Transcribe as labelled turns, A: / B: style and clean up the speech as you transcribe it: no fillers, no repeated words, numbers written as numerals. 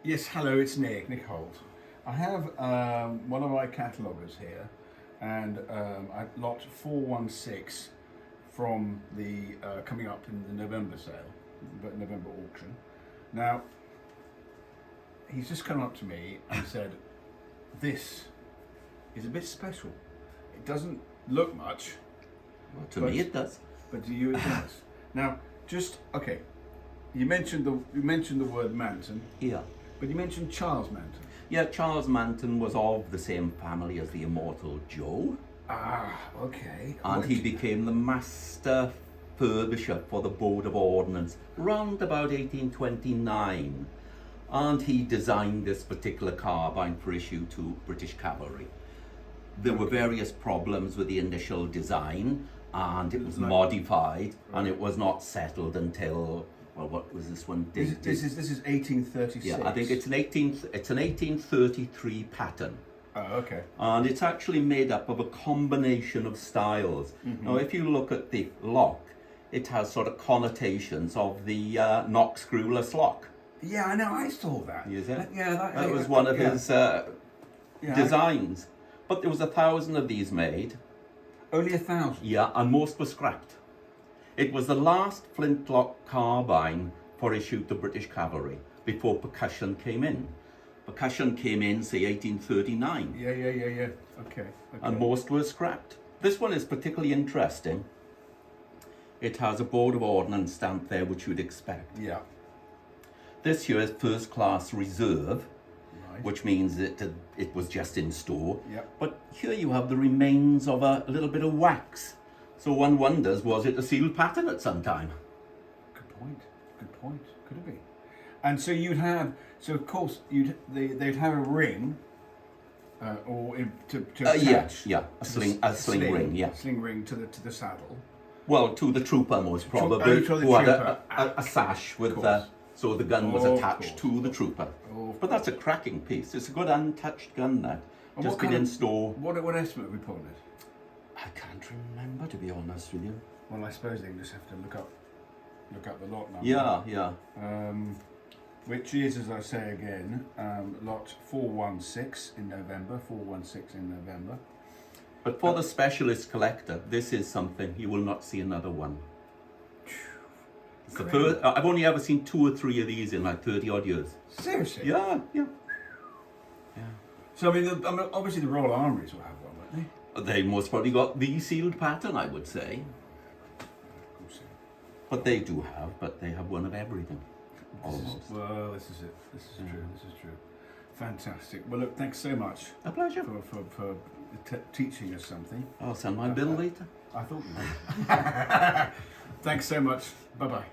A: Yes, hello, it's Nick Holt. I have one of my cataloguers here, and I lot 416 from the coming up in the November sale, November auction. Now, he's just come up to me and said, this is a bit special. It doesn't look much.
B: Well, to me it does.
A: But to you it does. Now, just, okay, you mentioned the word Manton.
B: Yeah.
A: But you mentioned Charles Manton.
B: Yeah, Charles Manton was of the same family as the immortal Joe.
A: Ah, okay.
B: And he became the master furbisher for the Board of Ordnance round about 1829. And he designed this particular carbine for issue to British cavalry. There were various problems with the initial design, and it was modified, and it was not settled until, well, what was this one dated?
A: This is 1836.
B: Yeah, I think it's an 1833 pattern.
A: Oh, okay.
B: And it's actually made up of a combination of styles.
A: Mm-hmm.
B: Now, if you look at the lock, it has sort of connotations of the knock screwless lock.
A: Yeah, I know. I saw that.
B: Is it?
A: Yeah,
B: that was one of his designs. But there was 1,000 of these made.
A: Only 1,000?
B: Yeah, and most were scrapped. It was the last flintlock carbine for issue to British cavalry before percussion came in. Percussion came in, say, 1839.
A: Yeah. Okay.
B: And most were scrapped. This one is particularly interesting. It has a Board of Ordnance stamp there, which you'd expect.
A: Yeah.
B: This here is first class reserve,
A: Right.
B: which means that it was just in store.
A: Yep.
B: But here you have the remains of a little bit of wax. So one wonders, was it a sealed pattern at some time?
A: Good point. Could it be? And so of course they'd have a ring, to attach.
B: Yeah, a sling ring. Yeah,
A: sling ring to the saddle.
B: Well, to the trooper most probably,
A: to the
B: who had
A: trooper.
B: a sash with so the gun was attached to the trooper. But that's a cracking piece. It's a good untouched gun, that.
A: And
B: Just been in store.
A: What estimate are we putting it?
B: I can't remember, to be honest with you.
A: Well, I suppose they just have to look up the lot number.
B: Yeah.
A: Which is, as I say again, lot 416 in November. 416 in November.
B: But for the specialist collector, this is something you will not see another one. It's the first, I've only ever seen 2 or 3 of these in like 30 odd years.
A: Seriously?
B: Yeah.
A: So I mean, obviously the Royal Armouries will have one, won't they?
B: They most probably got the sealed pattern, I would say. But they do have, but they have one of everything. Almost.
A: This is it. This is true. Fantastic. Well, look, thanks so much.
B: A pleasure.
A: For teaching us something.
B: I'll send my bill later.
A: I thought you would. Thanks so much. Bye-bye.